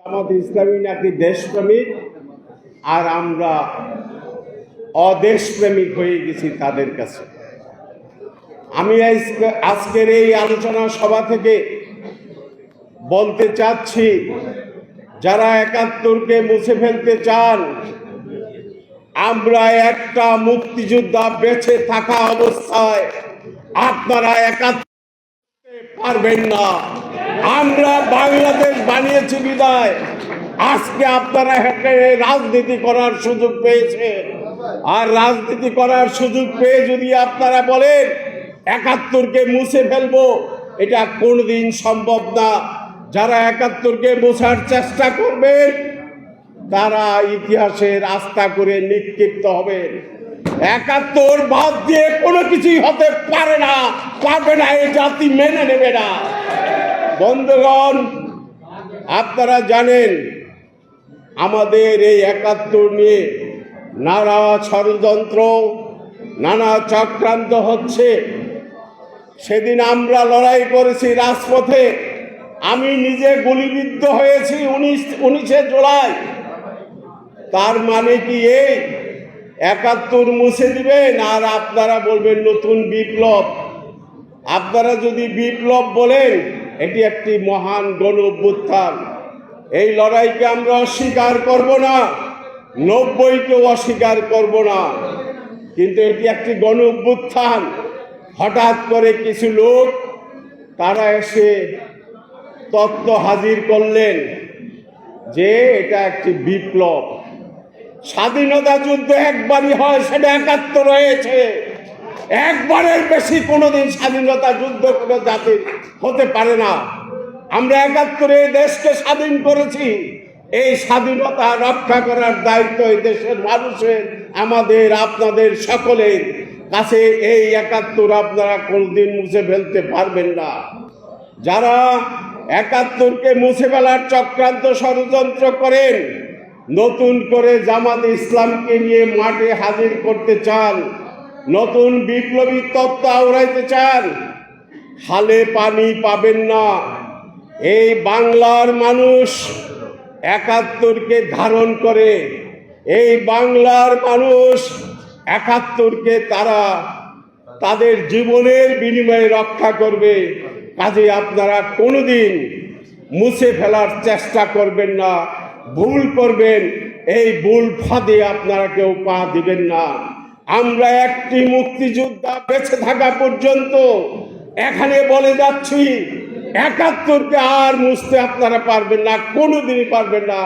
আমাদের ইসলামী নাকি দেশপ্রেমিক, আর আমরা অদেশপ্রেমিক হয়ে গেছি তাদের কাছে। আমি আজকের এই আলোচনা সভা থেকে বলতে চাচ্ছি, যারা ৭১কে মুছে ফেলতে চান, আমরা একটা মুক্তিযোদ্ধা বেঁচে থাকা অবস্থায় আপনারা ৭১ পারবেন না। আমরা বাংলাদেশ বানিয়েছি বিদায় আজকে আপনারা রাজনীতি করার সুযোগ পেয়েছে। আর রাজনীতি করার সুযোগ পেয়ে যদি আপনারা বলেন ৭১কে মুছে ফেলবো, এটা কোনোদিন সম্ভব না। যারা ৭১কে মোছার চেষ্টা করবেন তারা ইতিহাসের আস্থা করে নিক্ষিপ্ত হবেন। ৭১ বাদ দিয়ে কোনো কিছুই হতে পারে না, পারবে না, এই জাতি মেনে নেবে না। বন্ধুগণ, আপনারা জানেন আমাদের এই ৭১ নিয়ে নানা ষড়যন্ত্র, নানা চক্রান্ত হচ্ছে। সেদিন আমরা লড়াই করেছি রাজপথে, আমি নিজে গুলিবিদ্ধ হয়েছি 19শে জুলাই। তার মানে কি এই ৭১ মুছে দিবেন আর আপনারা বলবেন নতুন বিপ্লব? আপনারা যদি বিপ্লব বলেন, এটি একটি মহান গণ অভ্যুত্থান। এই লড়াইকে আমরা অস্বীকার করব না, ৯০কেও অস্বীকার করব না, কিন্তু এটি একটি গণ অভ্যুত্থান। হঠাৎ করে কিছু লোক তারা এসে তত্ত্ব হাজির করলেন যে এটা একটি বিপ্লব। স্বাধীনতা যুদ্ধ একবারই হয়, সেটা ৭১ হয়েছে। একবারের বেশি কোনোদিন স্বাধীনতা যুদ্ধ কোনো জাতির হতে পারে না। আমরা ৭১ দেশকে স্বাধীন করেছি। এই স্বাধীনতা রক্ষা করার দায়িত্ব এই দেশের মানুষের, আমাদের, আপনাদের সকলের কাছে। এই ৭১ আপনারা কোনোদিন মুছে ফেলতে পারবেন না। যারা ৭১কে মুছে ফেলার চক্রান্ত ষড়যন্ত্র করেন, নতুন করে জামাত ইসলামকে নিয়ে মাঠে হাজির করতে চান, নতুন বিপ্লবী তত্ত্ব আওড়াইতে চান, হালে পানি পাবেন না। এই বাংলার মানুষ ৭১কে ধারণ করে, এই বাংলার মানুষ ৭১কে তারা তাদের জীবনের বিনিময়ে রক্ষা করবে। কাজে আপনারা কোনোদিন মুছে ফেলার চেষ্টা করবেন না। ভুল করবেন, এই ভুল ফাঁদে আপনারা কেউ পা দিবেন না। আমরা একটি মুক্তিযোদ্ধা বেঁচে থাকা পর্যন্ত এখানে বলে যাচ্ছি, ৭১কে আর মুছতে আপনারা পারবেন না, কোনোদিনই পারবেন না।